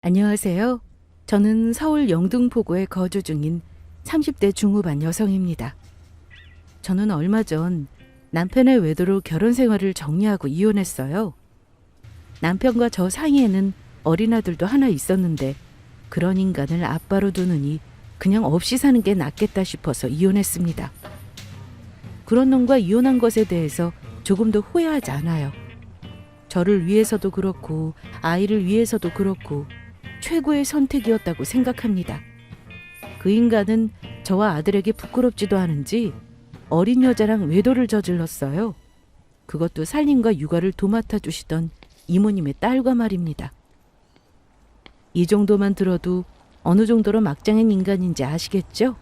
안녕하세요. 저는 서울 영등포구에 거주 중인 30대 중후반 여성입니다. 저는 얼마 전 남편의 외도로 결혼 생활을 정리하고 이혼했어요. 남편과 저 사이에는 어린 아들도 하나 있었는데 그런 인간을 아빠로 두느니 그냥 없이 사는 게 낫겠다 싶어서 이혼했습니다. 그런 놈과 이혼한 것에 대해서 조금도 후회하지 않아요. 저를 위해서도 그렇고 아이를 위해서도 그렇고 최고의 선택이었다고 생각합니다. 그 인간은 저와 아들에게 부끄럽지도 않은지 어린 여자랑 외도를 저질렀어요. 그것도 살림과 육아를 도맡아 주시던 이모님의 딸과 말입니다. 이 정도만 들어도 어느 정도로 막장인 인간인지 아시겠죠?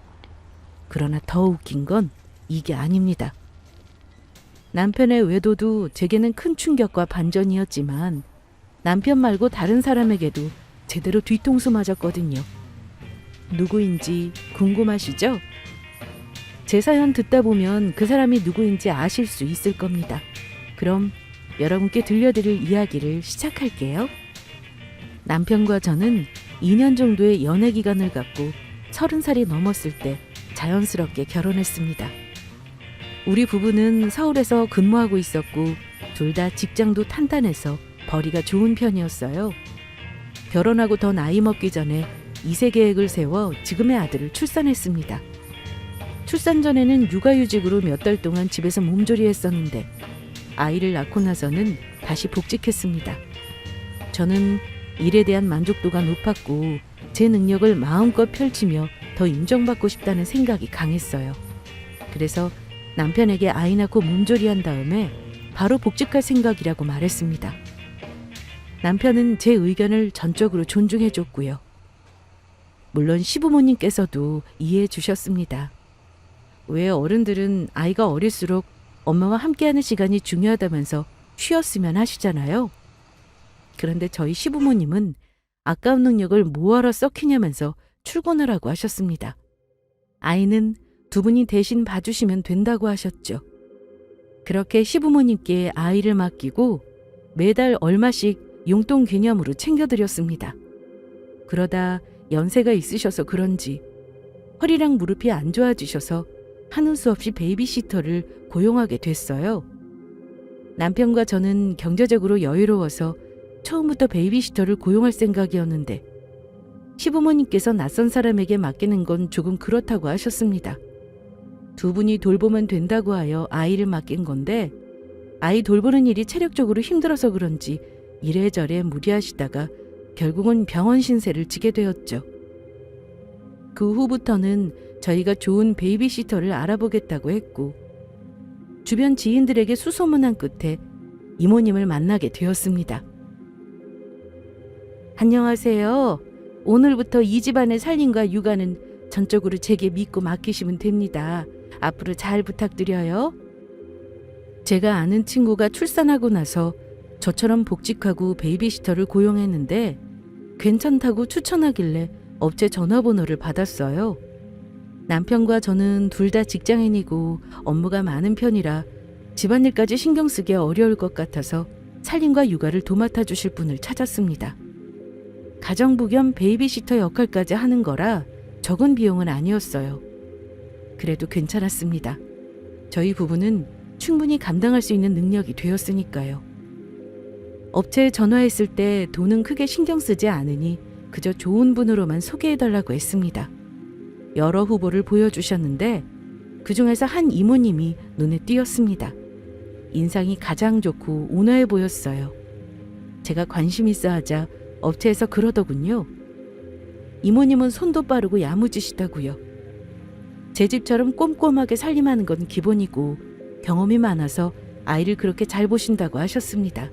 그러나 더 웃긴 건 이게 아닙니다. 남편의 외도도 제게는 큰 충격과 반전이었지만 남편 말고 다른 사람에게도 제대로 뒤통수 맞았거든요. 누구인지 궁금하시죠? 제 사연 듣다 보면 그 사람이 누구인지 아실 수 있을 겁니다. 그럼 여러분께 들려드릴 이야기를 시작할게요. 남편과 저는 2년 정도의 연애 기간을 갖고 30살이 넘었을 때 자연스럽게 결혼했습니다. 우리 부부는 서울에서 근무하고 있었고 둘 다 직장도 탄탄해서 벌이가 좋은 편이었어요. 결혼하고 더 나이 먹기 전에 2세 계획을 세워 지금의 아들을 출산했습니다. 출산 전에는 육아휴직으로 몇 달 동안 집에서 몸조리했었는데 아이를 낳고 나서는 다시 복직했습니다. 저는 일에 대한 만족도가 높았고 제 능력을 마음껏 펼치며 더 인정받고 싶다는 생각이 강했어요. 그래서 남편에게 아이 낳고 몸조리한 다음에 바로 복직할 생각이라고 말했습니다. 남편은 제 의견을 전적으로 존중해 줬고요. 물론 시부모님께서도 이해해 주셨습니다. 왜 어른들은 아이가 어릴수록 엄마와 함께하는 시간이 중요하다면서 쉬었으면 하시잖아요. 그런데 저희 시부모님은 아까운 능력을 뭐하러 썩히냐면서 출근하라고 하셨습니다. 아이는 두 분이 대신 봐주시면 된다고 하셨죠. 그렇게 시부모님께 아이를 맡기고 매달 얼마씩 용돈 개념으로 챙겨드렸습니다. 그러다 연세가 있으셔서 그런지 허리랑 무릎이 안 좋아지셔서 하는 수 없이 베이비시터를 고용하게 됐어요. 남편과 저는 경제적으로 여유로워서 처음부터 베이비시터를 고용할 생각이었는데 시부모님께서 낯선 사람에게 맡기는 건 조금 그렇다고 하셨습니다. 두 분이 돌보면 된다고 하여 아이를 맡긴 건데 아이 돌보는 일이 체력적으로 힘들어서 그런지 이래저래 무리하시다가 결국은 병원 신세를 지게 되었죠. 그 후부터는 저희가 좋은 베이비시터를 알아보겠다고 했고 주변 지인들에게 수소문한 끝에 이모님을 만나게 되었습니다. 안녕하세요. 오늘부터 이 집안의 살림과 육아는 전적으로 제게 믿고 맡기시면 됩니다. 앞으로 잘 부탁드려요. 제가 아는 친구가 출산하고 나서 저처럼 복직하고 베이비시터를 고용했는데 괜찮다고 추천하길래 업체 전화번호를 받았어요. 남편과 저는 둘 다 직장인이고 업무가 많은 편이라 집안일까지 신경 쓰기 어려울 것 같아서 살림과 육아를 도맡아 주실 분을 찾았습니다. 가정부 겸 베이비시터 역할까지 하는 거라 적은 비용은 아니었어요. 그래도 괜찮았습니다. 저희 부부는 충분히 감당할 수 있는 능력이 되었으니까요. 업체에 전화했을 때 돈은 크게 신경 쓰지 않으니 그저 좋은 분으로만 소개해달라고 했습니다. 여러 후보를 보여주셨는데 그중에서 한 이모님이 눈에 띄었습니다. 인상이 가장 좋고 온화해 보였어요. 제가 관심 있어 하자 업체에서 그러더군요. 이모님은 손도 빠르고 야무지시다고요. 제 집처럼 꼼꼼하게 살림하는 건 기본이고 경험이 많아서 아이를 그렇게 잘 보신다고 하셨습니다.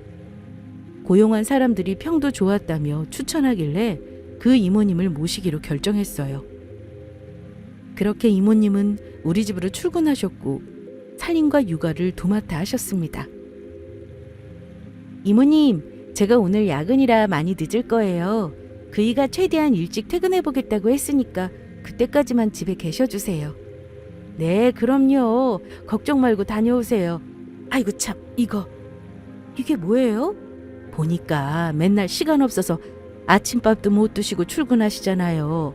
고용한 사람들이 평도 좋았다며 추천하길래 그 이모님을 모시기로 결정했어요. 그렇게 이모님은 우리 집으로 출근하셨고 살림과 육아를 도맡아 하셨습니다. 이모님, 제가 오늘 야근이라 많이 늦을 거예요. 그이가 최대한 일찍 퇴근해보겠다고 했으니까 그때까지만 집에 계셔주세요. 네, 그럼요. 걱정 말고 다녀오세요. 아이고 참, 이게 뭐예요? 보니까 맨날 시간 없어서 아침밥도 못 드시고 출근하시잖아요.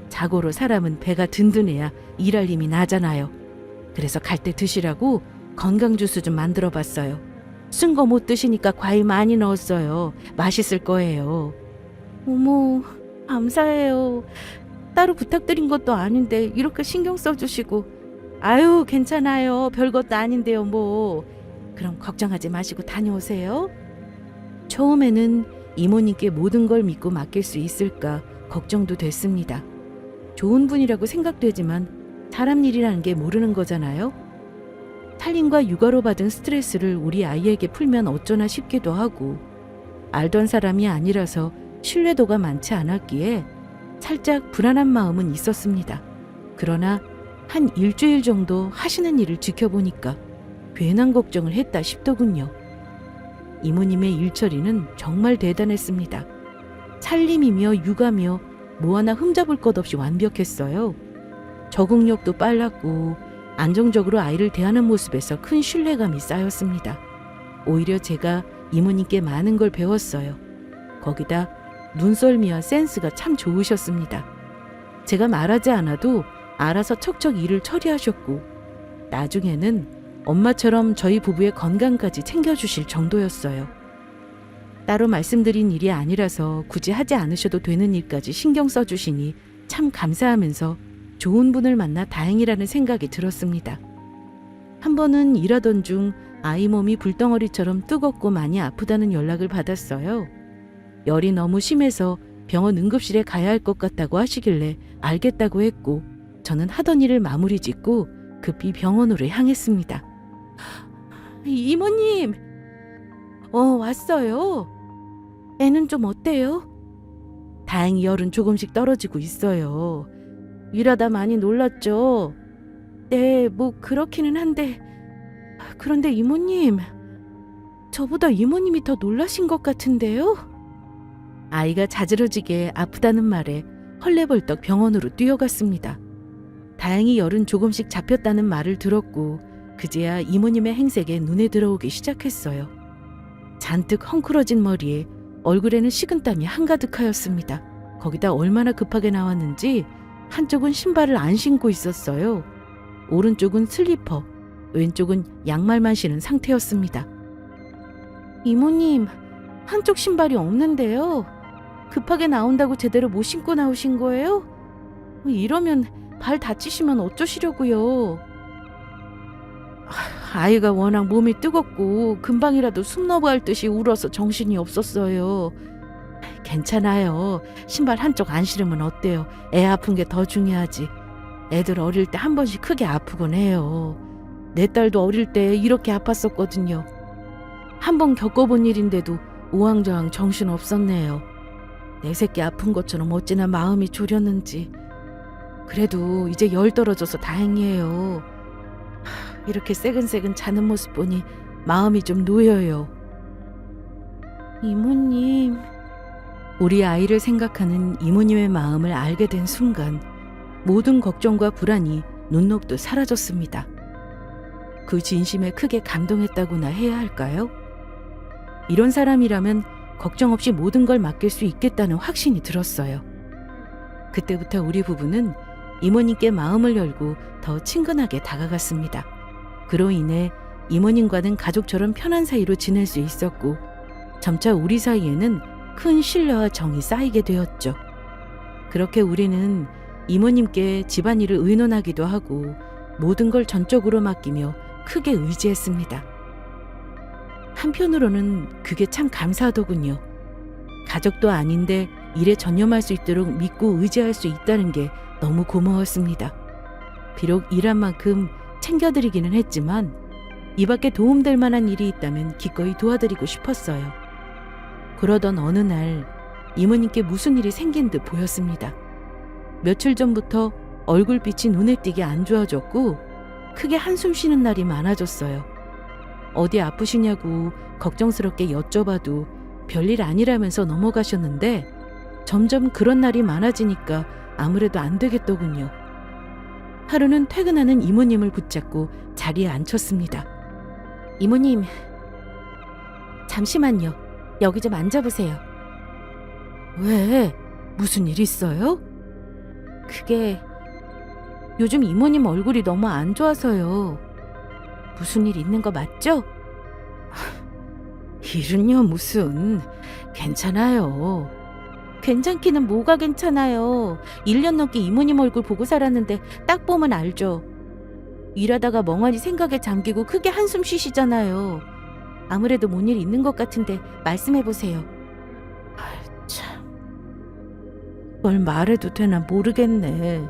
자고로 사람은 배가 든든해야 일할 힘이 나잖아요. 그래서 갈 때 드시라고 건강 주스 좀 만들어 봤어요. 쓴 거 못 드시니까 과일 많이 넣었어요. 맛있을 거예요. 어머, 감사해요. 따로 부탁드린 것도 아닌데 이렇게 신경 써주시고. 아유, 괜찮아요. 별것도 아닌데요, 뭐. 그럼 걱정하지 마시고 다녀오세요. 처음에는 이모님께 모든 걸 믿고 맡길 수 있을까 걱정도 됐습니다. 좋은 분이라고 생각되지만 사람 일이라는 게 모르는 거잖아요. 살림과 육아로 받은 스트레스를 우리 아이에게 풀면 어쩌나 싶기도 하고, 알던 사람이 아니라서 신뢰도가 많지 않았기에 살짝 불안한 마음은 있었습니다. 그러나 한 일주일 정도 하시는 일을 지켜보니까 괜한 걱정을 했다 싶더군요. 이모님의 일처리는 정말 대단했습니다. 살림이며 육아며 뭐 하나 흠잡을 것 없이 완벽했어요. 적응력도 빨랐고 안정적으로 아이를 대하는 모습에서 큰 신뢰감이 쌓였습니다. 오히려 제가 이모님께 많은 걸 배웠어요. 거기다 눈썰미와 센스가 참 좋으셨습니다. 제가 말하지 않아도 알아서 척척 일을 처리하셨고, 나중에는 엄마처럼 저희 부부의 건강까지 챙겨주실 정도였어요. 따로 말씀드린 일이 아니라서 굳이 하지 않으셔도 되는 일까지 신경 써주시니 참 감사하면서 좋은 분을 만나 다행이라는 생각이 들었습니다. 한 번은 일하던 중 아이 몸이 불덩어리처럼 뜨겁고 많이 아프다는 연락을 받았어요. 열이 너무 심해서 병원 응급실에 가야 할 것 같다고 하시길래 알겠다고 했고, 저는 하던 일을 마무리 짓고 급히 병원으로 향했습니다. 이모님! 왔어요. 애는 좀 어때요? 다행히 열은 조금씩 떨어지고 있어요. 일하다 많이 놀랐죠? 네, 뭐 그렇기는 한데. 그런데 이모님, 저보다 이모님이 더 놀라신 것 같은데요? 아이가 자지러지게 아프다는 말에 헐레벌떡 병원으로 뛰어갔습니다. 다행히 열은 조금씩 잡혔다는 말을 들었고, 그제야 이모님의 행색에 눈에 들어오기 시작했어요. 잔뜩 헝클어진 머리에 얼굴에는 식은땀이 한가득하였습니다. 거기다 얼마나 급하게 나왔는지 한쪽은 신발을 안 신고 있었어요. 오른쪽은 슬리퍼, 왼쪽은 양말만 신은 상태였습니다. 이모님, 한쪽 신발이 없는데요. 급하게 나온다고 제대로 못 신고 나오신 거예요? 이러면 발 다치시면 어쩌시려고요? 아이가 워낙 몸이 뜨겁고 금방이라도 숨 넘어갈 듯이 울어서 정신이 없었어요. 괜찮아요. 신발 한쪽 안 신으면 어때요? 애 아픈 게 더 중요하지. 애들 어릴 때 한 번씩 크게 아프곤 해요. 내 딸도 어릴 때 이렇게 아팠었거든요. 한 번 겪어본 일인데도 우왕좌왕 정신 없었네요. 내 새끼 아픈 것처럼 어찌나 마음이 졸였는지. 그래도 이제 열 떨어져서 다행이에요. 이렇게 새근새근 자는 모습 보니 마음이 좀 놓여요. 이모님. 우리 아이를 생각하는 이모님의 마음을 알게 된 순간 모든 걱정과 불안이 눈 녹듯 사라졌습니다. 그 진심에 크게 감동했다고나 해야 할까요? 이런 사람이라면 걱정 없이 모든 걸 맡길 수 있겠다는 확신이 들었어요. 그때부터 우리 부부는 이모님께 마음을 열고 더 친근하게 다가갔습니다. 그로 인해 이모님과는 가족처럼 편한 사이로 지낼 수 있었고, 점차 우리 사이에는 큰 신뢰와 정이 쌓이게 되었죠. 그렇게 우리는 이모님께 집안일을 의논하기도 하고 모든 걸 전적으로 맡기며 크게 의지했습니다. 한편으로는 그게 참 감사하더군요. 가족도 아닌데 일에 전념할 수 있도록 믿고 의지할 수 있다는 게 너무 고마웠습니다. 비록 일한 만큼 챙겨드리기는 했지만 이 밖에 도움될 만한 일이 있다면 기꺼이 도와드리고 싶었어요. 그러던 어느 날 이모님께 무슨 일이 생긴 듯 보였습니다. 며칠 전부터 얼굴빛이 눈에 띄게 안 좋아졌고 크게 한숨 쉬는 날이 많아졌어요. 어디 아프시냐고 걱정스럽게 여쭤봐도 별일 아니라면서 넘어가셨는데 점점 그런 날이 많아지니까 아무래도 안 되겠더군요. 하루는 퇴근하는 이모님을 붙잡고 자리에 앉혔습니다. 이모님, 잠시만요. 여기 좀 앉아보세요. 왜? 무슨 일 있어요? 그게 요즘 이모님 얼굴이 너무 안 좋아서요. 무슨 일 있는 거 맞죠? 일은요 무슨. 괜찮아요. 괜찮기는 뭐가 괜찮아요. 1년 넘게 이모님 얼굴 보고 살았는데 딱 보면 알죠. 일하다가 멍하니 생각에 잠기고 크게 한숨 쉬시잖아요. 아무래도 뭔 일 있는 것 같은데 말씀해보세요. 참, 뭘 말해도 되나 모르겠네.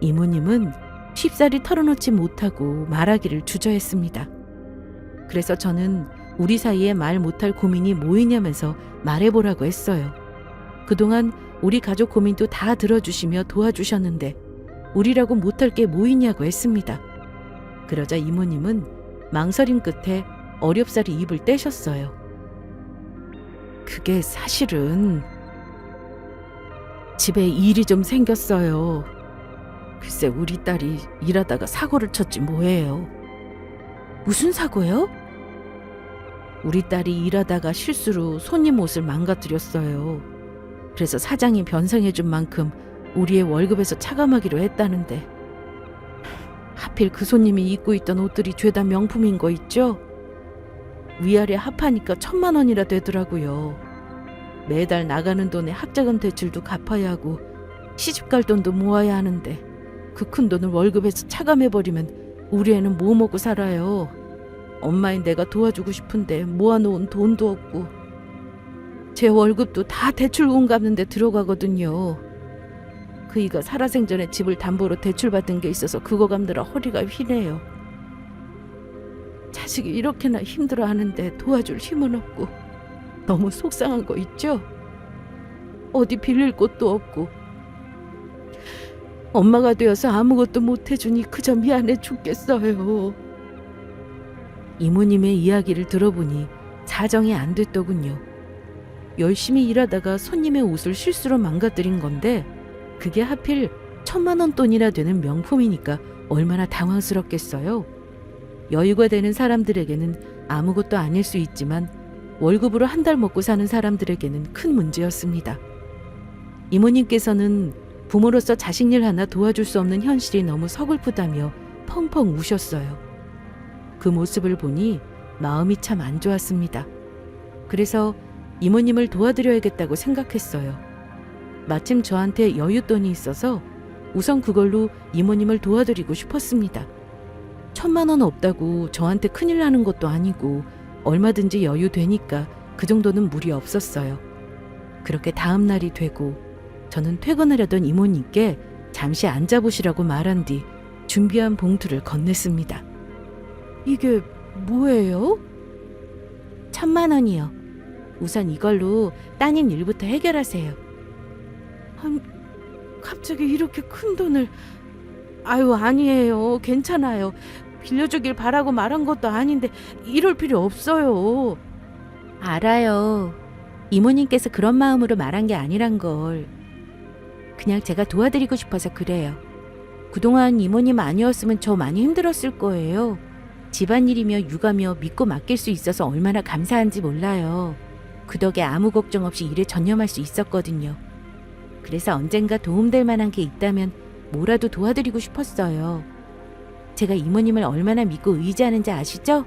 이모님은 쉽사리 털어놓지 못하고 말하기를 주저했습니다. 그래서 저는 우리 사이에 말 못할 고민이 뭐 있냐면서 말해보라고 했어요. 그동안 우리 가족 고민도 다 들어주시며 도와주셨는데 우리라고 못할 게 뭐 있냐고 했습니다. 그러자 이모님은 망설임 끝에 어렵사리 입을 떼셨어요. 그게 사실은 집에 일이 좀 생겼어요. 글쎄 우리 딸이 일하다가 사고를 쳤지 뭐예요. 무슨 사고요? 우리 딸이 일하다가 실수로 손님 옷을 망가뜨렸어요. 그래서 사장이 변상해준 만큼 우리의 월급에서 차감하기로 했다는데 하필 그 손님이 입고 있던 옷들이 죄다 명품인 거 있죠? 위아래 합하니까 1,000만 원이나 되더라고요. 매달 나가는 돈에 학자금 대출도 갚아야 하고 시집갈 돈도 모아야 하는데 그 큰 돈을 월급에서 차감해버리면 우리 애는 뭐 먹고 살아요. 엄마인 내가 도와주고 싶은데 모아놓은 돈도 없고 제 월급도 다 대출금 갚는 데 들어가거든요. 그이가 살아생전에 집을 담보로 대출받은 게 있어서 그거 갚느라 허리가 휘네요. 자식이 이렇게나 힘들어하는데 도와줄 힘은 없고 너무 속상한 거 있죠? 어디 빌릴 곳도 없고 엄마가 되어서 아무것도 못해주니 그저 미안해 죽겠어요. 이모님의 이야기를 들어보니 사정이 안 됐더군요. 열심히 일하다가 손님의 옷을 실수로 망가뜨린 건데 그게 하필 1,000만 원 돈이나 되는 명품이니까 얼마나 당황스럽겠어요. 여유가 되는 사람들에게는 아무것도 아닐 수 있지만 월급으로 한 달 먹고 사는 사람들에게는 큰 문제였습니다. 이모님께서는 부모로서 자식 일 하나 도와줄 수 없는 현실이 너무 서글프다며 펑펑 우셨어요. 그 모습을 보니 마음이 참 안 좋았습니다. 그래서 이모님을 도와드려야겠다고 생각했어요. 마침 저한테 여윳돈이 있어서 우선 그걸로 이모님을 도와드리고 싶었습니다. 1,000만 원 없다고 저한테 큰일 나는 것도 아니고 얼마든지 여유 되니까 그 정도는 무리 없었어요. 그렇게 다음 날이 되고 저는 퇴근하려던 이모님께 잠시 앉아보시라고 말한 뒤 준비한 봉투를 건넸습니다. 이게 뭐예요? 1,000만 원이요. 우선 이걸로 따님 일부터 해결하세요. 갑자기 이렇게 큰 돈을... 아유 아니에요. 괜찮아요. 빌려주길 바라고 말한 것도 아닌데 이럴 필요 없어요. 알아요. 이모님께서 그런 마음으로 말한 게 아니란 걸. 그냥 제가 도와드리고 싶어서 그래요. 그동안 이모님 아니었으면 저 많이 힘들었을 거예요. 집안일이며 육아며 믿고 맡길 수 있어서 얼마나 감사한지 몰라요. 그 덕에 아무 걱정 없이 일에 전념할 수 있었거든요. 그래서 언젠가 도움될 만한 게 있다면 뭐라도 도와드리고 싶었어요. 제가 이모님을 얼마나 믿고 의지하는지 아시죠?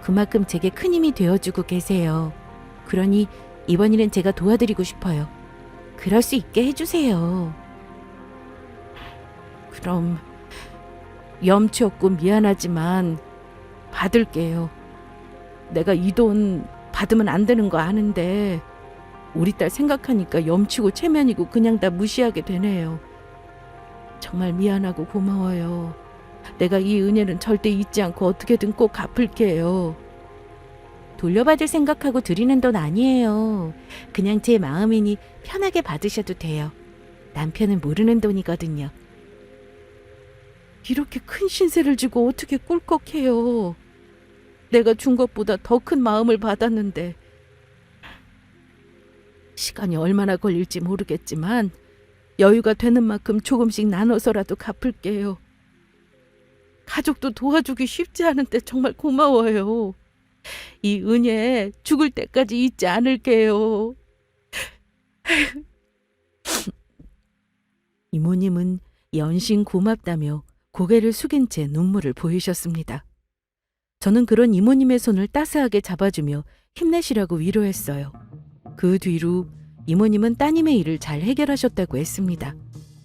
그만큼 제게 큰 힘이 되어주고 계세요. 그러니 이번 일은 제가 도와드리고 싶어요. 그럴 수 있게 해주세요. 그럼 염치 없고 미안하지만 받을게요. 내가 이 돈 받으면 안 되는 거 아는데 우리 딸 생각하니까 염치고 체면이고 그냥 다 무시하게 되네요. 정말 미안하고 고마워요. 내가 이 은혜는 절대 잊지 않고 어떻게든 꼭 갚을게요. 돌려받을 생각하고 드리는 돈 아니에요. 그냥 제 마음이니 편하게 받으셔도 돼요. 남편은 모르는 돈이거든요. 이렇게 큰 신세를 지고 어떻게 꿀꺽해요. 내가 준 것보다 더 큰 마음을 받았는데 시간이 얼마나 걸릴지 모르겠지만 여유가 되는 만큼 조금씩 나눠서라도 갚을게요. 가족도 도와주기 쉽지 않은데 정말 고마워요. 이 은혜 죽을 때까지 잊지 않을게요. 이모님은 연신 고맙다며 고개를 숙인 채 눈물을 보이셨습니다. 저는 그런 이모님의 손을 따스하게 잡아주며 힘내시라고 위로했어요. 그 뒤로 이모님은 따님의 일을 잘 해결하셨다고 했습니다.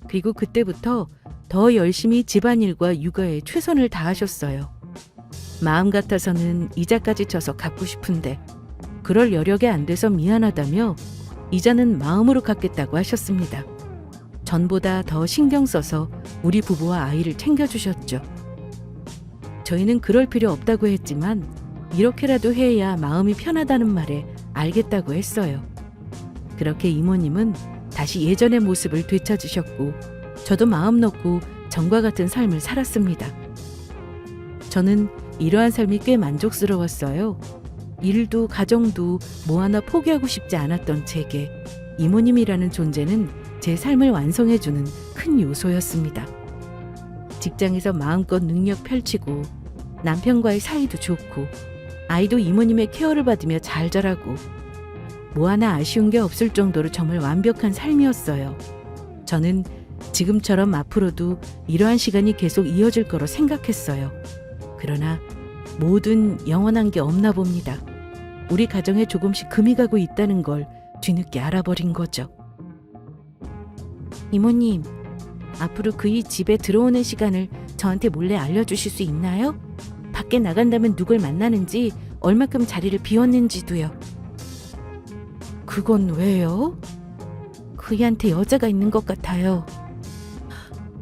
그리고 그때부터 더 열심히 집안일과 육아에 최선을 다하셨어요. 마음 같아서는 이자까지 쳐서 갚고 싶은데 그럴 여력이 안 돼서 미안하다며 이자는 마음으로 갚겠다고 하셨습니다. 전보다 더 신경 써서 우리 부부와 아이를 챙겨주셨죠. 저희는 그럴 필요 없다고 했지만 이렇게라도 해야 마음이 편하다는 말에 알겠다고 했어요. 그렇게 이모님은 다시 예전의 모습을 되찾으셨고 저도 마음 놓고 전과 같은 삶을 살았습니다. 저는 이러한 삶이 꽤 만족스러웠어요. 일도 가정도 뭐 하나 포기하고 싶지 않았던 제게 이모님이라는 존재는 제 삶을 완성해주는 큰 요소였습니다. 직장에서 마음껏 능력 펼치고 남편과의 사이도 좋고 아이도 이모님의 케어를 받으며 잘 자라고 뭐 하나 아쉬운 게 없을 정도로 정말 완벽한 삶이었어요. 저는 지금처럼 앞으로도 이러한 시간이 계속 이어질 거로 생각했어요. 그러나 뭐든 영원한 게 없나 봅니다. 우리 가정에 조금씩 금이 가고 있다는 걸 뒤늦게 알아버린 거죠. 이모님, 앞으로 그이 집에 들어오는 시간을 저한테 몰래 알려주실 수 있나요? 밖에 나간다면 누굴 만나는지, 얼마큼 자리를 비웠는지도요. 그건 왜요? 그이한테 여자가 있는 것 같아요.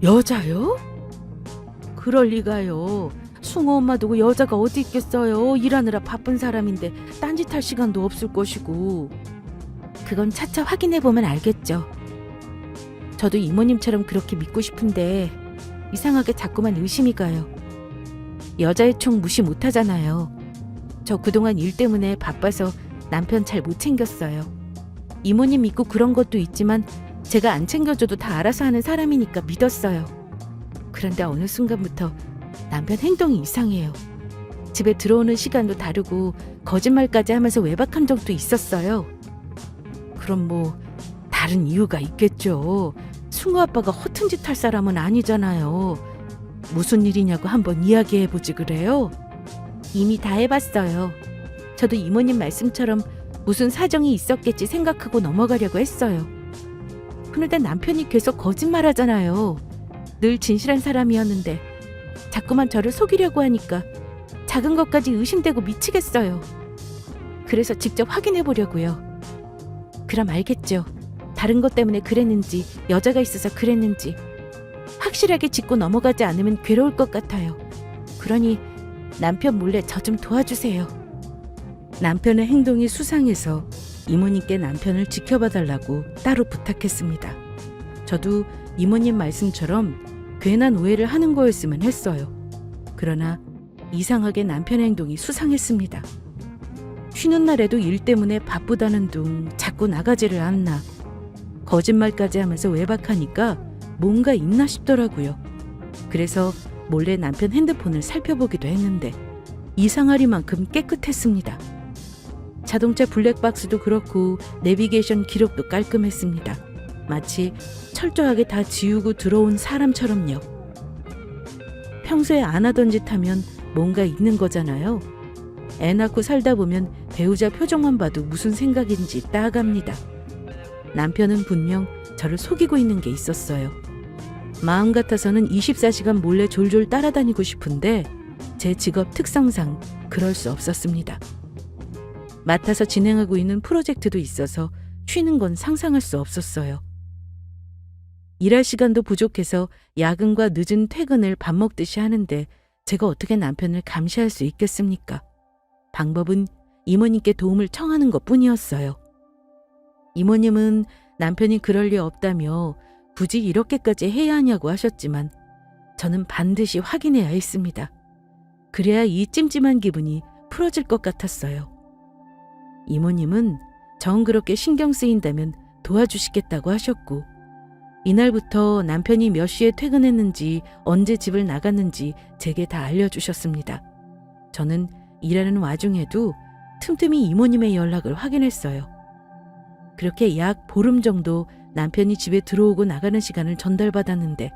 여자요? 그럴 리가요. 숭어 엄마 두고 여자가 어디 있겠어요. 일하느라 바쁜 사람인데 딴짓할 시간도 없을 것이고. 그건 차차 확인해보면 알겠죠. 저도 이모님처럼 그렇게 믿고 싶은데 이상하게 자꾸만 의심이 가요. 여자의 총 무시 못하잖아요. 저 그동안 일 때문에 바빠서 남편 잘 못 챙겼어요. 이모님 믿고 그런 것도 있지만 제가 안 챙겨줘도 다 알아서 하는 사람이니까 믿었어요. 그런데 어느 순간부터 남편 행동이 이상해요. 집에 들어오는 시간도 다르고 거짓말까지 하면서 외박한 적도 있었어요. 그럼 뭐 다른 이유가 있겠죠. 숭어 아빠가 허튼 짓 할 사람은 아니잖아요. 무슨 일이냐고 한번 이야기해보지 그래요? 이미 다 해봤어요. 저도 이모님 말씀처럼 무슨 사정이 있었겠지 생각하고 넘어가려고 했어요. 그런데 남편이 계속 거짓말하잖아요. 늘 진실한 사람이었는데 자꾸만 저를 속이려고 하니까 작은 것까지 의심되고 미치겠어요. 그래서 직접 확인해보려고요. 그럼 알겠죠. 다른 것 때문에 그랬는지 여자가 있어서 그랬는지. 확실하게 짚고 넘어가지 않으면 괴로울 것 같아요. 그러니 남편 몰래 저 좀 도와주세요. 남편의 행동이 수상해서 이모님께 남편을 지켜봐달라고 따로 부탁했습니다. 저도 이모님 말씀처럼 괜한 오해를 하는 거였으면 했어요. 그러나 이상하게 남편의 행동이 수상했습니다. 쉬는 날에도 일 때문에 바쁘다는 둥 자꾸 나가지를 않나. 거짓말까지 하면서 외박하니까 뭔가 있나 싶더라고요. 그래서 몰래 남편 핸드폰을 살펴보기도 했는데 이상하리만큼 깨끗했습니다. 자동차 블랙박스도 그렇고 내비게이션 기록도 깔끔했습니다. 마치 철저하게 다 지우고 들어온 사람처럼요. 평소에 안 하던 짓 하면 뭔가 있는 거잖아요. 애 낳고 살다 보면 배우자 표정만 봐도 무슨 생각인지 딱 압니다. 남편은 분명 저를 속이고 있는 게 있었어요. 마음 같아서는 24시간 몰래 졸졸 따라다니고 싶은데 제 직업 특성상 그럴 수 없었습니다. 맡아서 진행하고 있는 프로젝트도 있어서 쉬는 건 상상할 수 없었어요. 일할 시간도 부족해서 야근과 늦은 퇴근을 밥 먹듯이 하는데 제가 어떻게 남편을 감시할 수 있겠습니까? 방법은 이모님께 도움을 청하는 것뿐이었어요. 이모님은 남편이 그럴 리 없다며 굳이 이렇게까지 해야 하냐고 하셨지만 저는 반드시 확인해야 했습니다. 그래야 이 찜찜한 기분이 풀어질 것 같았어요. 이모님은 정 그렇게 신경 쓰인다면 도와주시겠다고 하셨고 이날부터 남편이 몇 시에 퇴근했는지 언제 집을 나갔는지 제게 다 알려주셨습니다. 저는 일하는 와중에도 틈틈이 이모님의 연락을 확인했어요. 그렇게 약 보름 정도 남편이 집에 들어오고 나가는 시간을 전달받았는데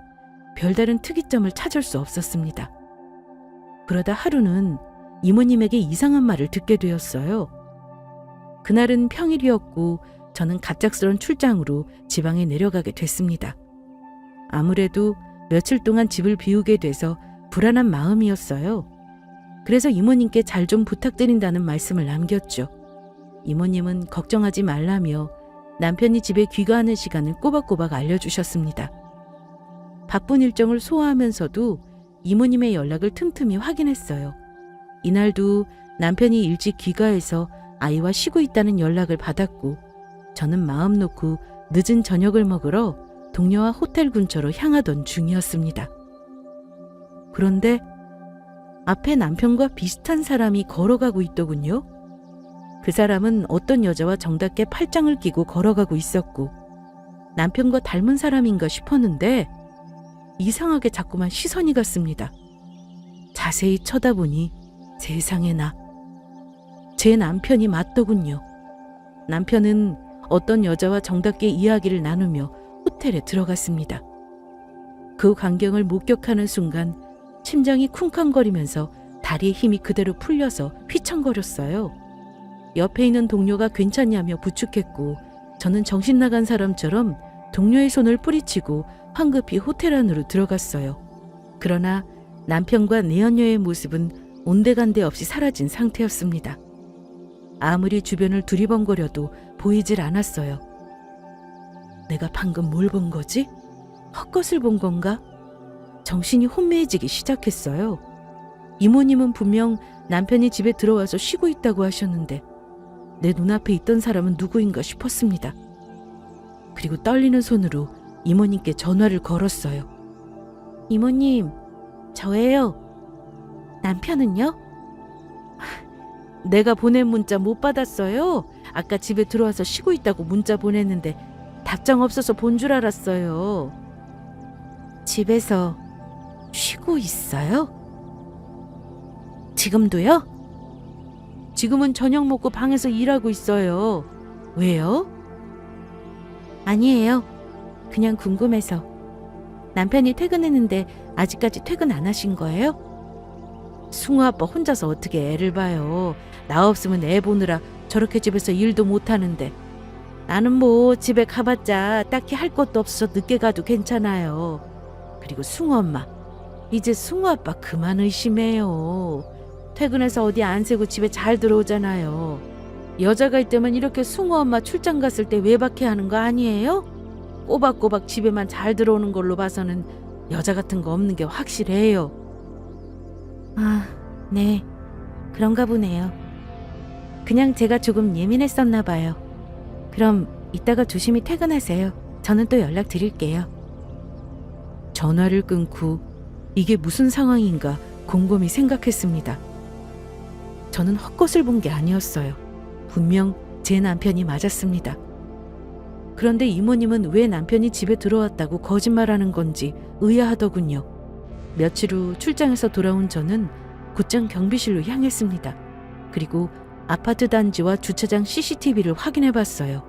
별다른 특이점을 찾을 수 없었습니다. 그러다 하루는 이모님에게 이상한 말을 듣게 되었어요. 그날은 평일이었고 저는 갑작스런 출장으로 지방에 내려가게 됐습니다. 아무래도 며칠 동안 집을 비우게 돼서 불안한 마음이었어요. 그래서 이모님께 잘 좀 부탁드린다는 말씀을 남겼죠. 이모님은 걱정하지 말라며 남편이 집에 귀가하는 시간을 꼬박꼬박 알려주셨습니다. 바쁜 일정을 소화하면서도 이모님의 연락을 틈틈이 확인했어요. 이날도 남편이 일찍 귀가해서 아이와 쉬고 있다는 연락을 받았고 저는 마음 놓고 늦은 저녁을 먹으러 동료와 호텔 근처로 향하던 중이었습니다. 그런데 앞에 남편과 비슷한 사람이 걸어가고 있더군요. 그 사람은 어떤 여자와 정답게 팔짱을 끼고 걸어가고 있었고 남편과 닮은 사람인가 싶었는데 이상하게 자꾸만 시선이 갔습니다. 자세히 쳐다보니 세상에나 제 남편이 맞더군요. 남편은 어떤 여자와 정답게 이야기를 나누며 호텔에 들어갔습니다. 그 광경을 목격하는 순간 심장이 쿵쾅거리면서 다리에 힘이 그대로 풀려서 휘청거렸어요. 옆에 있는 동료가 괜찮냐며 부축했고 저는 정신 나간 사람처럼 동료의 손을 뿌리치고 황급히 호텔 안으로 들어갔어요. 그러나 남편과 내연녀의 모습은 온데간데 없이 사라진 상태였습니다. 아무리 주변을 두리번거려도 보이질 않았어요. 내가 방금 뭘 본 거지? 헛것을 본 건가? 정신이 혼미해지기 시작했어요. 이모님은 분명 남편이 집에 들어와서 쉬고 있다고 하셨는데 내 눈앞에 있던 사람은 누구인가 싶었습니다. 그리고 떨리는 손으로 이모님께 전화를 걸었어요. 이모님, 저예요. 남편은요? 내가 보낸 문자 못 받았어요. 아까 집에 들어와서 쉬고 있다고 문자 보냈는데 답장 없어서 본 줄 알았어요. 집에서 쉬고 있어요? 지금도요? 지금은 저녁 먹고 방에서 일하고 있어요. 왜요? 아니에요. 그냥 궁금해서. 남편이 퇴근했는데 아직까지 퇴근 안 하신 거예요? 승우 아빠 혼자서 어떻게 애를 봐요. 나 없으면 애 보느라 저렇게 집에서 일도 못 하는데. 나는 뭐 집에 가봤자 딱히 할 것도 없어서 늦게 가도 괜찮아요. 그리고 승우 엄마, 이제 승우 아빠 그만 의심해요. 퇴근해서 어디 안 새고 집에 잘 들어오잖아요. 여자가 있다면 이렇게 승우 엄마 출장 갔을 때 외박해 하는 거 아니에요? 꼬박꼬박 집에만 잘 들어오는 걸로 봐서는 여자 같은 거 없는 게 확실해요. 아, 네. 그런가 보네요. 그냥 제가 조금 예민했었나 봐요. 그럼 이따가 조심히 퇴근하세요. 저는 또 연락드릴게요. 전화를 끊고 이게 무슨 상황인가 곰곰이 생각했습니다. 저는 헛것을 본 게 아니었어요. 분명 제 남편이 맞았습니다. 그런데 이모님은 왜 남편이 집에 들어왔다고 거짓말하는 건지 의아하더군요. 며칠 후 출장에서 돌아온 저는 곧장 경비실로 향했습니다. 그리고 아파트 단지와 주차장 CCTV를 확인해봤어요.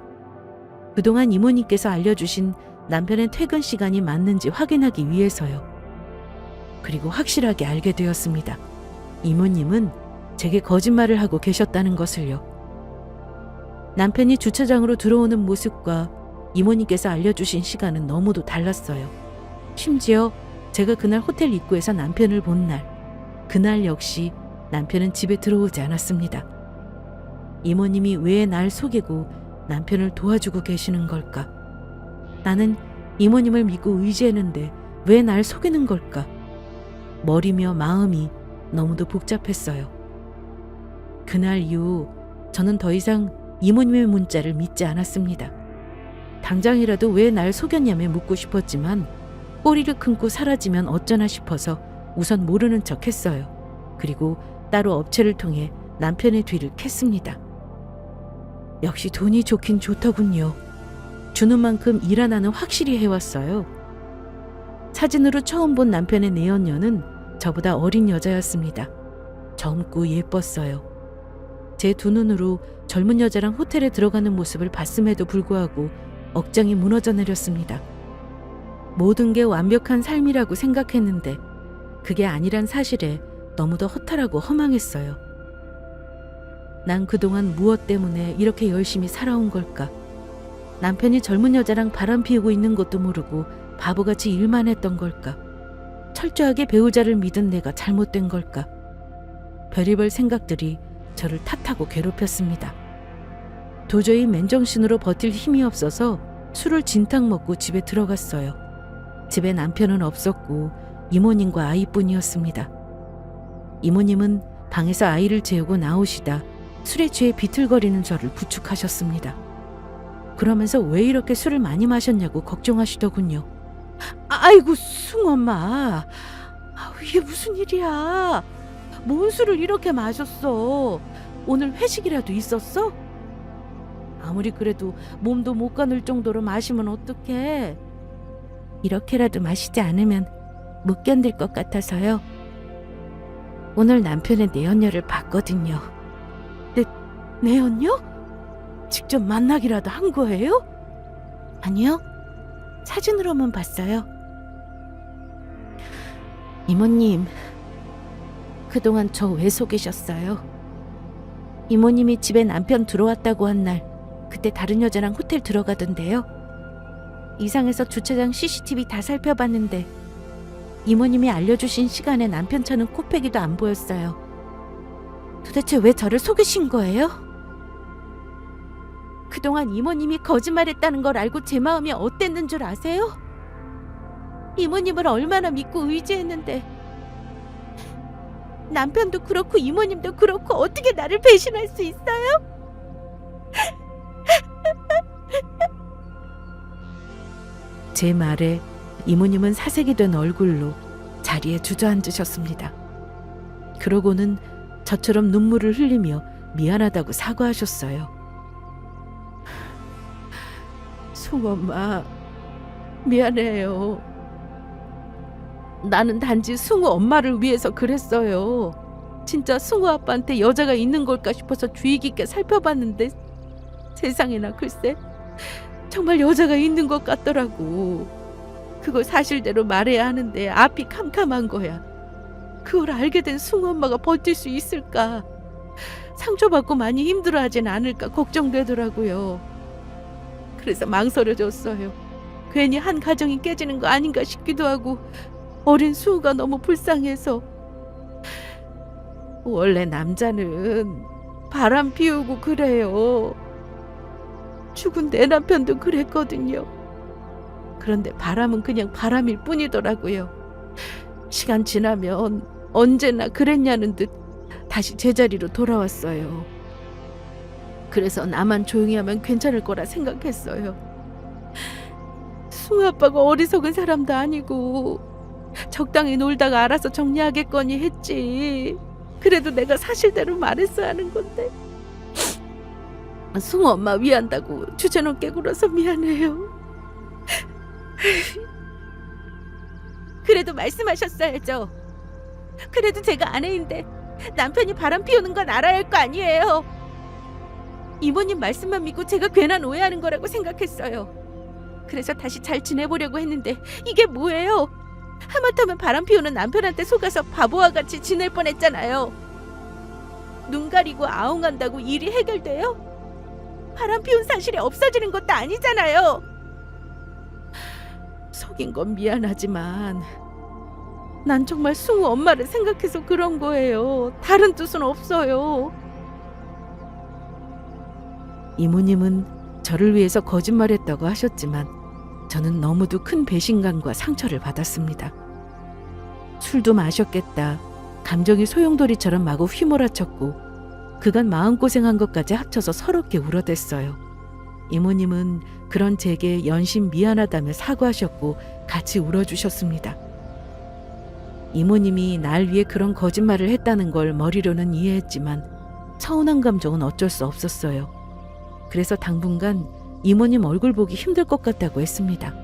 그동안 이모님께서 알려주신 남편의 퇴근 시간이 맞는지 확인하기 위해서요. 그리고 확실하게 알게 되었습니다. 이모님은 제게 거짓말을 하고 계셨다는 것을요. 남편이 주차장으로 들어오는 모습과 이모님께서 알려주신 시간은 너무도 달랐어요. 심지어 제가 그날 호텔 입구에서 남편을 본 날, 그날 역시 남편은 집에 들어오지 않았습니다. 이모님이 왜 날 속이고 남편을 도와주고 계시는 걸까? 나는 이모님을 믿고 의지했는데 왜 날 속이는 걸까? 머리며 마음이 너무도 복잡했어요. 그날 이후 저는 더 이상 이모님의 문자를 믿지 않았습니다. 당장이라도 왜 날 속였냐며 묻고 싶었지만 꼬리를 끊고 사라지면 어쩌나 싶어서 우선 모르는 척 했어요. 그리고 따로 업체를 통해 남편의 뒤를 캤습니다. 역시 돈이 좋긴 좋더군요. 주는 만큼 일 하나는 확실히 해왔어요. 사진으로 처음 본 남편의 내연녀는 저보다 어린 여자였습니다. 젊고 예뻤어요. 제 두 눈으로 젊은 여자랑 호텔에 들어가는 모습을 봤음에도 불구하고 억장이 무너져 내렸습니다. 모든 게 완벽한 삶이라고 생각했는데 그게 아니란 사실에 너무도 허탈하고 허망했어요. 난 그동안 무엇 때문에 이렇게 열심히 살아온 걸까? 남편이 젊은 여자랑 바람 피우고 있는 것도 모르고 바보같이 일만 했던 걸까? 철저하게 배우자를 믿은 내가 잘못된 걸까? 별의별 생각들이 저를 탓하고 괴롭혔습니다. 도저히 맨정신으로 버틸 힘이 없어서 술을 진탕 먹고 집에 들어갔어요. 집에 남편은 없었고 이모님과 아이뿐이었습니다. 이모님은 방에서 아이를 재우고 나오시다 술에 취해 비틀거리는 저를 부축하셨습니다. 그러면서 왜 이렇게 술을 많이 마셨냐고 걱정하시더군요. 아이고 숭엄마, 이게 무슨 일이야? 뭔 술을 이렇게 마셨어? 오늘 회식이라도 있었어? 아무리 그래도 몸도 못 가눌 정도로 마시면 어떡해? 이렇게라도 마시지 않으면 못 견딜 것 같아서요. 오늘 남편의 내연녀를 봤거든요. 내연녀? 직접 만나기라도 한 거예요? 아니요. 사진으로만 봤어요. 이모님, 그동안 저 왜 속이셨어요? 이모님이 집에 남편 들어왔다고 한 날 그때 다른 여자랑 호텔 들어가던데요. 이상해서 주차장 CCTV 다 살펴봤는데 이모님이 알려주신 시간에 남편 차는 코빼기도 안 보였어요. 도대체 왜 저를 속이신 거예요? 그동안 이모님이 거짓말했다는 걸 알고 제 마음이 어땠는 줄 아세요? 이모님을 얼마나 믿고 의지했는데 남편도 그렇고 이모님도 그렇고 어떻게 나를 배신할 수 있어요? 제 말에 이모님은 사색이 된 얼굴로 자리에 주저앉으셨습니다. 그러고는 저처럼 눈물을 흘리며 미안하다고 사과하셨어요. 숭엄마, 미안해요. 나는 단지 숭우 엄마를 위해서 그랬어요. 진짜 숭우 아빠한테 여자가 있는 걸까 싶어서 주의 깊게 살펴봤는데 세상에나 글쎄 정말 여자가 있는 것 같더라고. 그걸 사실대로 말해야 하는데 앞이 캄캄한 거야. 그걸 알게 된 숭우 엄마가 버틸 수 있을까? 상처받고 많이 힘들어하진 않을까 걱정되더라고요. 그래서 망설여졌어요. 괜히 한 가정이 깨지는 거 아닌가 싶기도 하고 어린 수우가 너무 불쌍해서. 원래 남자는 바람 피우고 그래요. 죽은 내 남편도 그랬거든요. 그런데 바람은 그냥 바람일 뿐이더라고요. 시간 지나면 언제나 그랬냐는 듯 다시 제자리로 돌아왔어요. 그래서 나만 조용히 하면 괜찮을 거라 생각했어요. 숭우 아빠가 어리석은 사람도 아니고 적당히 놀다가 알아서 정리하겠거니 했지. 그래도 내가 사실대로 말했어야 하는 건데 숭우 엄마 위한다고 주제넘게 굴어서 미안해요. 그래도 말씀하셨어야죠. 그래도 제가 아내인데 남편이 바람 피우는 건 알아야 할 거 아니에요. 이모님 말씀만 믿고 제가 괜한 오해하는 거라고 생각했어요. 그래서 다시 잘 지내보려고 했는데 이게 뭐예요? 하마터면 바람 피우는 남편한테 속아서 바보와 같이 지낼 뻔했잖아요. 눈 가리고 아웅한다고 일이 해결돼요? 바람 피운 사실이 없어지는 것도 아니잖아요. 속인 건 미안하지만 난 정말 숭우 엄마를 생각해서 그런 거예요. 다른 뜻은 없어요. 이모님은 저를 위해서 거짓말했다고 하셨지만 저는 너무도 큰 배신감과 상처를 받았습니다. 술도 마셨겠다. 감정이 소용돌이처럼 마구 휘몰아쳤고 그간 마음고생한 것까지 합쳐서 서럽게 울어댔어요. 이모님은 그런 제게 연신 미안하다며 사과하셨고 같이 울어주셨습니다. 이모님이 날 위해 그런 거짓말을 했다는 걸 머리로는 이해했지만 서운한 감정은 어쩔 수 없었어요. 그래서 당분간 이모님 얼굴 보기 힘들 것 같다고 했습니다.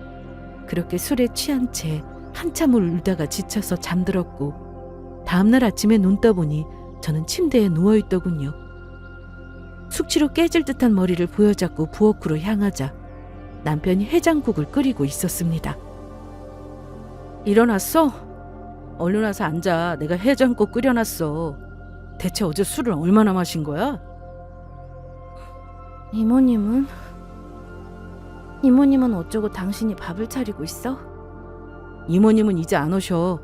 그렇게 술에 취한 채 한참을 울다가 지쳐서 잠들었고 다음날 아침에 눈 떠보니 저는 침대에 누워있더군요. 숙취로 깨질 듯한 머리를 부여잡고 부엌으로 향하자 남편이 해장국을 끓이고 있었습니다. 일어났어? 얼른 와서 앉아. 내가 해장국 끓여놨어. 대체 어제 술을 얼마나 마신 거야? 이모님은 어쩌고 당신이 밥을 차리고 있어? 이모님은 이제 안 오셔.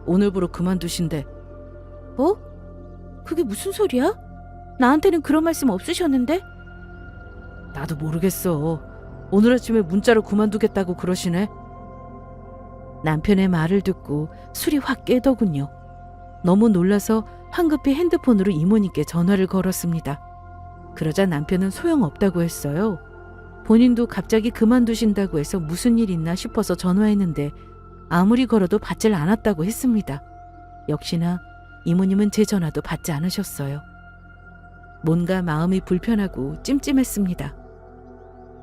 오늘부로 그만두신대. 뭐? 그게 무슨 소리야? 나한테는 그런 말씀 없으셨는데? 나도 모르겠어. 오늘 아침에 문자로 그만두겠다고 그러시네. 남편의 말을 듣고 술이 확 깨더군요. 너무 놀라서 황급히 핸드폰으로 이모님께 전화를 걸었습니다. 그러자 남편은 소용없다고 했어요. 본인도 갑자기 그만두신다고 해서 무슨 일 있나 싶어서 전화했는데 아무리 걸어도 받질 않았다고 했습니다. 역시나 이모님은 제 전화도 받지 않으셨어요. 뭔가 마음이 불편하고 찜찜했습니다.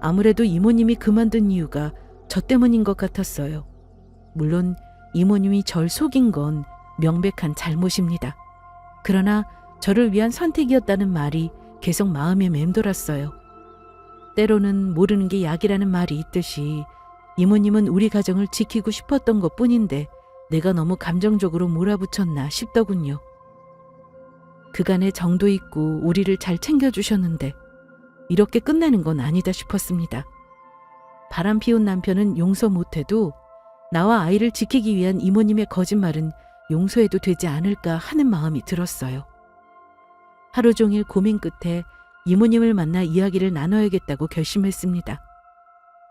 아무래도 이모님이 그만둔 이유가 저 때문인 것 같았어요. 물론 이모님이 절 속인 건 명백한 잘못입니다. 그러나 저를 위한 선택이었다는 말이 계속 마음에 맴돌았어요. 때로는 모르는 게 약이라는 말이 있듯이 이모님은 우리 가정을 지키고 싶었던 것뿐인데 내가 너무 감정적으로 몰아붙였나 싶더군요. 그간의 정도 있고 우리를 잘 챙겨주셨는데 이렇게 끝나는 건 아니다 싶었습니다. 바람 피운 남편은 용서 못해도 나와 아이를 지키기 위한 이모님의 거짓말은 용서해도 되지 않을까 하는 마음이 들었어요. 하루 종일 고민 끝에 이모님을 만나 이야기를 나눠야겠다고 결심했습니다.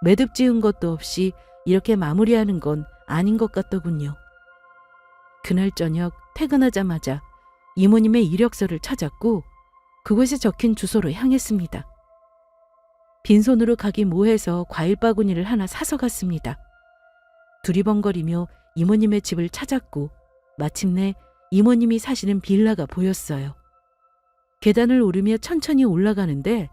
매듭 지은 것도 없이 이렇게 마무리하는 건 아닌 것 같더군요. 그날 저녁 퇴근하자마자 이모님의 이력서를 찾았고 그곳에 적힌 주소로 향했습니다. 빈손으로 가기 뭐해서 과일 바구니를 하나 사서 갔습니다. 두리번거리며 이모님의 집을 찾았고 마침내 이모님이 사시는 빌라가 보였어요. 계단을 오르며 천천히 올라가는데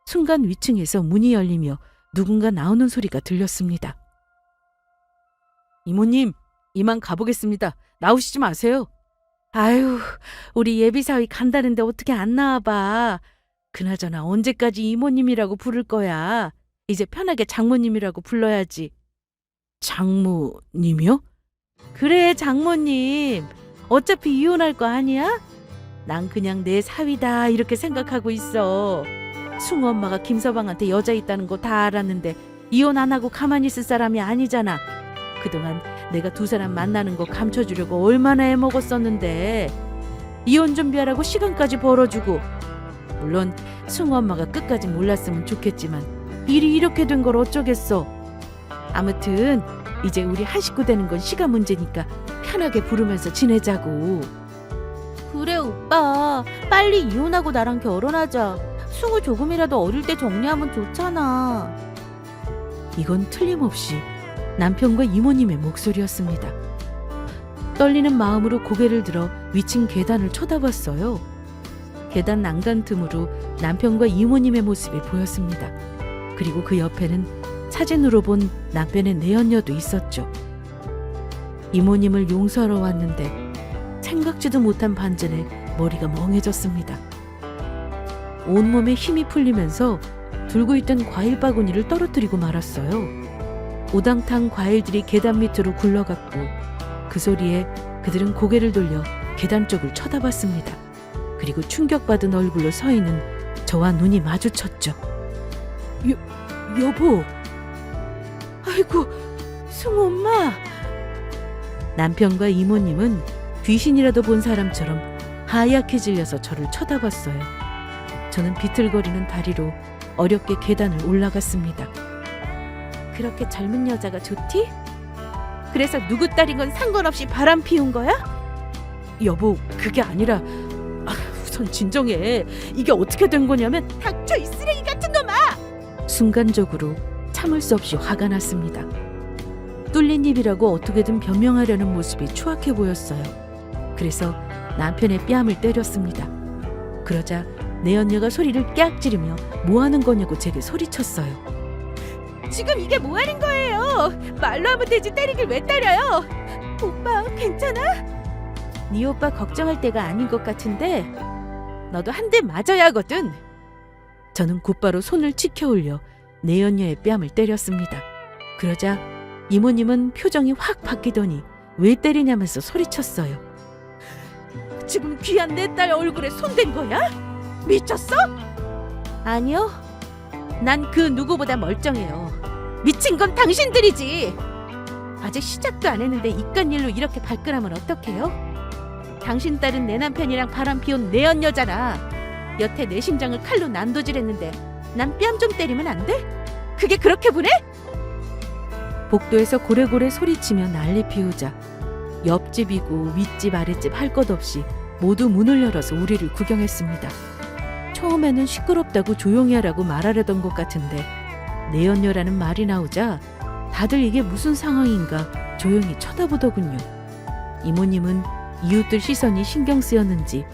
순간 위층에서 문이 열리며 누군가 나오는 소리가 들렸습니다. 이모님, 이만 가보겠습니다. 나오시지 마세요. 아유, 우리 예비사위 간다는데 어떻게 안 나와봐. 그나저나 언제까지 이모님이라고 부를 거야. 이제 편하게 장모님이라고 불러야지. 장모님이요? 그래, 장모님. 어차피 이혼할 거 아니야? 난 그냥 내 사위다 이렇게 생각하고 있어. 승우 엄마가 김서방한테 여자 있다는 거 다 알았는데 이혼 안 하고 가만히 있을 사람이 아니잖아. 그동안 내가 두 사람 만나는 거 감춰주려고 얼마나 애먹었었는데 이혼 준비하라고 시간까지 벌어주고. 물론 승우 엄마가 끝까지 몰랐으면 좋겠지만 일이 이렇게 된 걸 어쩌겠어. 아무튼 이제 우리 한 식구 되는 건 시간 문제니까 편하게 부르면서 지내자고. 그래 오빠, 빨리 이혼하고 나랑 결혼하자. 승우 조금이라도 어릴 때 정리하면 좋잖아. 이건 틀림없이 남편과 이모님의 목소리였습니다. 떨리는 마음으로 고개를 들어 위층 계단을 쳐다봤어요. 계단 난간 틈으로 남편과 이모님의 모습이 보였습니다. 그리고 그 옆에는 사진으로 본 남편의 내연녀도 있었죠. 이모님을 용서하러 왔는데 생각지도 못한 반전에 머리가 멍해졌습니다. 온몸에 힘이 풀리면서 들고 있던 과일 바구니를 떨어뜨리고 말았어요. 우당탕 과일들이 계단 밑으로 굴러갔고 그 소리에 그들은 고개를 돌려 계단 쪽을 쳐다봤습니다. 그리고 충격받은 얼굴로 서 있는 저와 눈이 마주쳤죠. 여보. 아이고, 승우 엄마. 남편과 이모님은 귀신이라도 본 사람처럼 하얗게 질려서 저를 쳐다봤어요. 저는 비틀거리는 다리로 어렵게 계단을 올라갔습니다. 그렇게 젊은 여자가 좋디? 그래서 누구 딸인 건 상관없이 바람 피운 거야? 여보, 그게 아니라 우선 진정해. 이게 어떻게 된 거냐면 닥쳐, 이 쓰레기 같은 놈아! 순간적으로 참을 수 없이 화가 났습니다. 뚫린 입이라고 어떻게든 변명하려는 모습이 추악해 보였어요. 그래서 남편의 뺨을 때렸습니다. 그러자 내연녀가 소리를 깨악 지르며 뭐하는 거냐고 제게 소리쳤어요. 지금 이게 뭐하는 거예요? 말로 하면 되지 때리길 왜 때려요? 오빠 괜찮아? 네 오빠 걱정할 때가 아닌 것 같은데 너도 한 대 맞아야 하거든. 저는 곧바로 손을 치켜 올려 내연녀의 뺨을 때렸습니다. 그러자 이모님은 표정이 확 바뀌더니 왜 때리냐면서 소리쳤어요. 지금 귀한 내 딸 얼굴에 손댄 거야? 미쳤어? 아니요. 난 그 누구보다 멀쩡해요. 미친 건 당신들이지. 아직 시작도 안 했는데 이깟 일로 이렇게 발끈하면 어떡해요? 당신 딸은 내 남편이랑 바람 피운 내연녀잖아. 여태 내 심장을 칼로 난도질했는데 난 뺨 좀 때리면 안 돼? 그게 그렇게 분해? 복도에서 고래고래 소리치며 난리 피우자 옆집이고 윗집 아랫집 할 것 없이 모두 문을 열어서 우리를 구경했습니다. 처음에는 시끄럽다고 조용히 하라고 말하려던 것 같은데 내연녀라는 말이 나오자 다들 이게 무슨 상황인가 조용히 쳐다보더군요. 이모님은 이웃들 시선이 신경 쓰였는지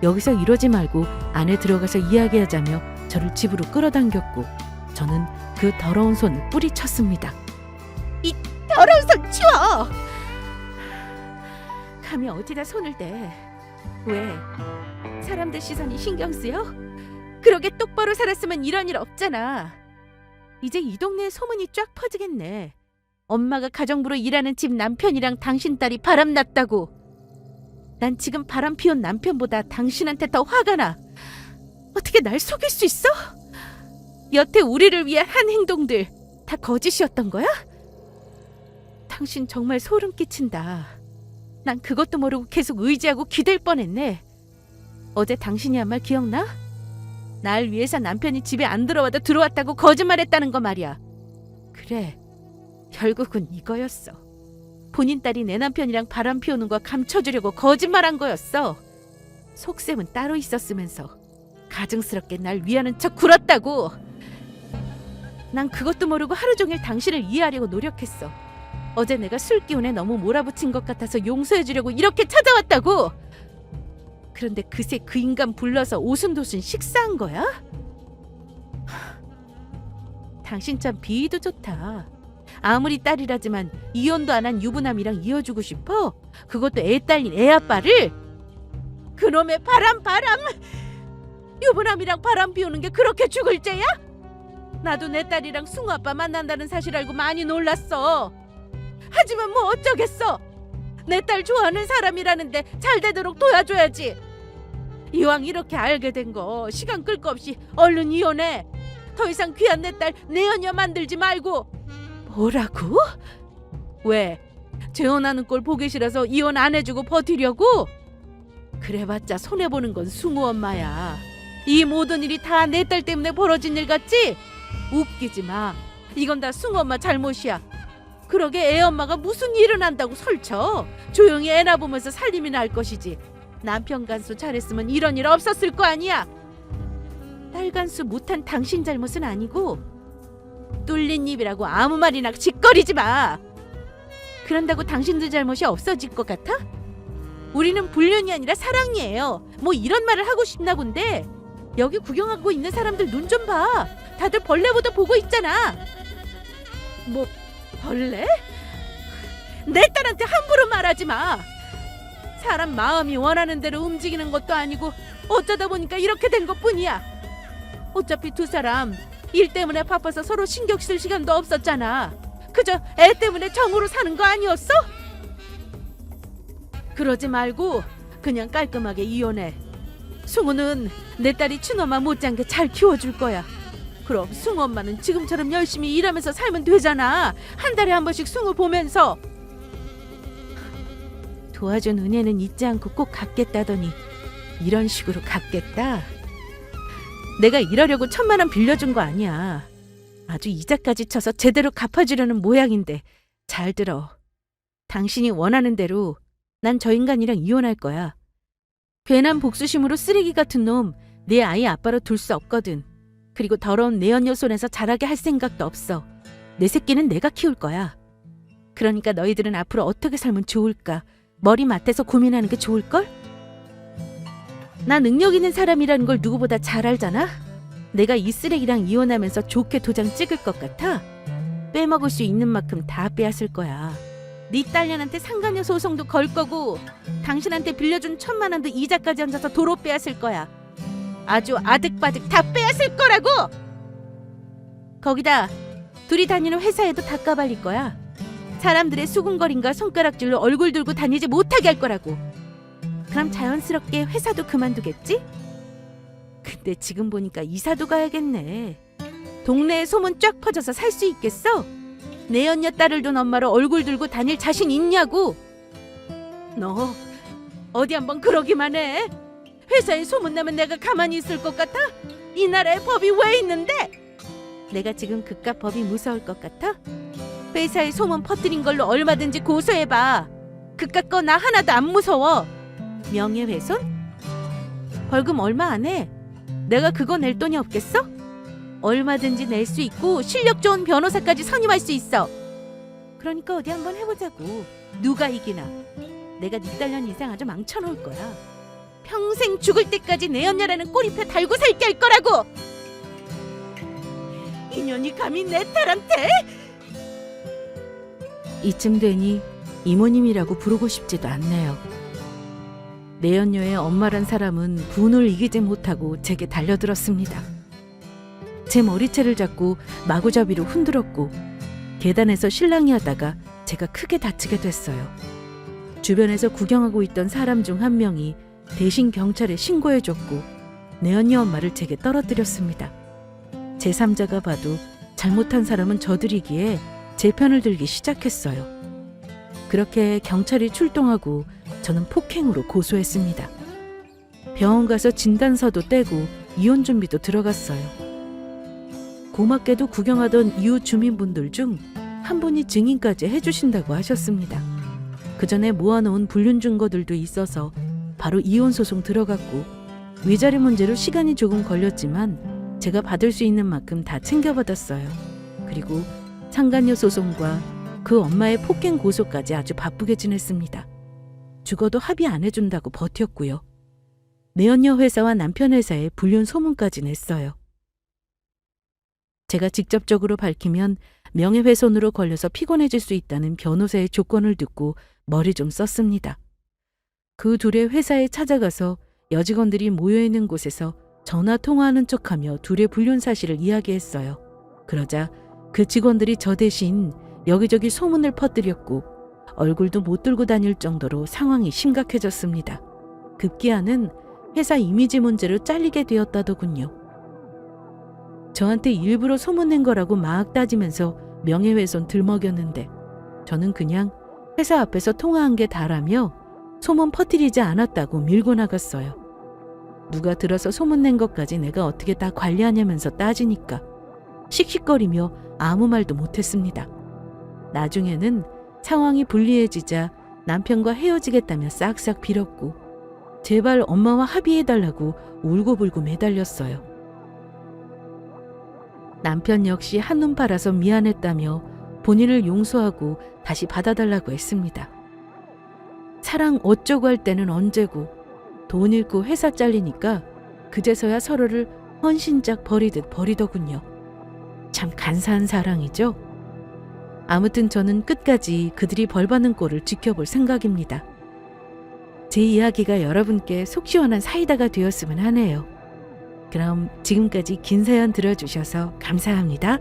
여기서 이러지 말고 안에 들어가서 이야기하자며 저를 집으로 끌어당겼고 저는 그 더러운 손을 뿌리쳤습니다. 이 더러운 손 치워! 감히 어디다 손을 대? 왜? 사람들 시선이 신경 쓰여? 그러게 똑바로 살았으면 이런 일 없잖아. 이제 이 동네에 소문이 쫙 퍼지겠네. 엄마가 가정부로 일하는 집 남편이랑 당신 딸이 바람났다고. 난 지금 바람 피운 남편보다 당신한테 더 화가 나. 어떻게 날 속일 수 있어? 여태 우리를 위해 한 행동들 다 거짓이었던 거야? 당신 정말 소름 끼친다. 난 그것도 모르고 계속 의지하고 기댈 뻔했네. 어제 당신이 한 말 기억나? 날 위해서 남편이 집에 안 들어와도 들어왔다고 거짓말했다는 거 말이야. 그래, 결국은 이거였어. 본인 딸이 내 남편이랑 바람 피우는 거 감춰주려고 거짓말한 거였어. 속셈은 따로 있었으면서 가증스럽게 날 위하는 척 굴었다고. 난 그것도 모르고 하루 종일 당신을 이해하려고 노력했어. 어제 내가 술 기운에 너무 몰아붙인 것 같아서 용서해주려고 이렇게 찾아왔다고. 그런데 그새 그 인간 불러서 오순도순 식사한 거야? 당신 참 비위도 좋다. 아무리 딸이라지만 이혼도 안 한 유부남이랑 이어주고 싶어? 그것도 애 딸린 애 아빠를? 그놈의 바람! 유부남이랑 바람 피우는 게 그렇게 죽을 죄야? 나도 내 딸이랑 승우 아빠 만난다는 사실 알고 많이 놀랐어. 하지만 뭐 어쩌겠어. 내 딸 좋아하는 사람이라는데 잘 되도록 도와줘야지. 이왕 이렇게 알게 된 거 시간 끌 거 없이 얼른 이혼해. 더 이상 귀한 내 딸 내연녀 만들지 말고. 뭐라고? 왜? 재혼하는 꼴 보기 싫어서 이혼 안 해주고 버티려고? 그래봤자 손해보는 건 승우 엄마야. 이 모든 일이 다 내 딸 때문에 벌어진 일 같지? 웃기지 마. 이건 다 승우 엄마 잘못이야. 그러게 애 엄마가 무슨 일을 한다고 설쳐. 조용히 애나 보면서 살림이 날 것이지. 남편 간수 잘했으면 이런 일 없었을 거 아니야. 딸 간수 못한 당신 잘못은 아니고 뚫린 입이라고 아무 말이나 짓거리지 마. 그런다고 당신들 잘못이 없어질 것 같아? 우리는 불륜이 아니라 사랑이에요. 뭐 이런 말을 하고 싶나 본데 여기 구경하고 있는 사람들 눈 좀 봐. 다들 벌레보다 보고 있잖아. 뭐 벌레? 내 딸한테 함부로 말하지 마. 사람 마음이 원하는 대로 움직이는 것도 아니고 어쩌다 보니까 이렇게 된 것뿐이야. 어차피 두 사람 일 때문에 바빠서 서로 신경 쓸 시간도 없었잖아. 그저 애 때문에 정으로 사는 거 아니었어? 그러지 말고 그냥 깔끔하게 이혼해. 승우는 내 딸이 친엄마 못지않게 잘 키워줄 거야. 그럼 승우 엄마는 지금처럼 열심히 일하면서 살면 되잖아. 한 달에 한 번씩 승우 보면서. 도와준 은혜는 잊지 않고 꼭 갚겠다더니 이런 식으로 갚겠다? 내가 이러려고 1,000만 원 빌려준 거 아니야. 아주 이자까지 쳐서 제대로 갚아주려는 모양인데. 잘 들어. 당신이 원하는 대로 난 저 인간이랑 이혼할 거야. 괜한 복수심으로 쓰레기 같은 놈 내 아이 아빠로 둘 수 없거든. 그리고 더러운 내연녀 손에서 자라게 할 생각도 없어. 내 새끼는 내가 키울 거야. 그러니까 너희들은 앞으로 어떻게 살면 좋을까 머리맡에서 고민하는 게 좋을걸? 나 능력 있는 사람이라는 걸 누구보다 잘 알잖아. 내가 이 쓰레기랑 이혼하면서 좋게 도장 찍을 것 같아? 빼먹을 수 있는 만큼 다 빼앗을 거야. 네 딸년한테 상간녀 소송도 걸 거고 당신한테 빌려준 1,000만 원도 이자까지 얹어서 도로 빼앗을 거야. 아주 아득바득 다 빼앗을 거라고. 거기다 둘이 다니는 회사에도 다 까발릴 거야. 사람들의 수군거림과 손가락질로 얼굴 들고 다니지 못하게 할 거라고. 그럼 자연스럽게 회사도 그만두겠지? 근데 지금 보니까 이사도 가야겠네. 동네에 소문 쫙 퍼져서 살 수 있겠어? 내 언녀 딸을 둔 엄마로 얼굴 들고 다닐 자신 있냐고. 너 어디 한번 그러기만 해. 회사에 소문나면 내가 가만히 있을 것 같아? 이 나라에 법이 왜 있는데? 내가 지금 그깟 법이 무서울 것 같아? 회사에 소문 퍼뜨린 걸로 얼마든지 고소해봐. 그깟 거 나 하나도 안 무서워. 명예훼손? 벌금 얼마 안 해. 내가 그거 낼 돈이 없겠어? 얼마든지 낼 수 있고 실력 좋은 변호사까지 선임할 수 있어. 그러니까 어디 한번 해보자고. 누가 이기나. 내가 네 딸년 인생 아주 망쳐놓을 거야. 평생 죽을 때까지 내 언녀라는 꼬리표 달고 살게 할 거라고. 인연이 감히 내 딸한테? 이쯤 되니 이모님이라고 부르고 싶지도 않네요. 내 언녀의 엄마란 사람은 분을 이기지 못하고 제게 달려들었습니다. 제 머리채를 잡고 마구잡이로 흔들었고 계단에서 실랑이 하다가 제가 크게 다치게 됐어요. 주변에서 구경하고 있던 사람 중 한 명이 대신 경찰에 신고해줬고 내 언니 엄마를 제게 떨어뜨렸습니다. 제3자가 봐도 잘못한 사람은 저들이기에 제 편을 들기 시작했어요. 그렇게 경찰이 출동하고 저는 폭행으로 고소했습니다. 병원 가서 진단서도 떼고 이혼 준비도 들어갔어요. 고맙게도 구경하던 이웃 주민분들 중 한 분이 증인까지 해주신다고 하셨습니다. 그 전에 모아놓은 불륜 증거들도 있어서 바로 이혼 소송 들어갔고 위자료 문제로 시간이 조금 걸렸지만 제가 받을 수 있는 만큼 다 챙겨받았어요. 그리고 상간녀 소송과 그 엄마의 폭행 고소까지 아주 바쁘게 지냈습니다. 죽어도 합의 안 해준다고 버텼고요. 내 언녀 회사와 남편 회사에 불륜 소문까지 냈어요. 제가 직접적으로 밝히면 명예훼손으로 걸려서 피곤해질 수 있다는 변호사의 조건을 듣고 머리 좀 썼습니다. 그 둘의 회사에 찾아가서 여직원들이 모여있는 곳에서 전화 통화하는 척하며 둘의 불륜 사실을 이야기했어요. 그러자 그 직원들이 저 대신 여기저기 소문을 퍼뜨렸고 얼굴도 못 들고 다닐 정도로 상황이 심각해졌습니다. 급기야는 회사 이미지 문제로 잘리게 되었다더군요. 저한테 일부러 소문낸 거라고 막 따지면서 명예훼손 들먹였는데 저는 그냥 회사 앞에서 통화한 게 다라며 소문 퍼뜨리지 않았다고 밀고 나갔어요. 누가 들어서 소문낸 것까지 내가 어떻게 다 관리하냐면서 따지니까 씩씩거리며 아무 말도 못했습니다. 나중에는 상황이 불리해지자 남편과 헤어지겠다며 싹싹 빌었고 제발 엄마와 합의해달라고 울고불고 매달렸어요. 남편 역시 한눈 팔아서 미안했다며 본인을 용서하고 다시 받아달라고 했습니다. 사랑 어쩌고 할 때는 언제고 돈 잃고 회사 잘리니까 그제서야 서로를 헌신짝 버리듯 버리더군요. 참 간사한 사랑이죠. 아무튼 저는 끝까지 그들이 벌받는 꼴을 지켜볼 생각입니다. 제 이야기가 여러분께 속 시원한 사이다가 되었으면 하네요. 그럼 지금까지 긴 사연 들어주셔서 감사합니다.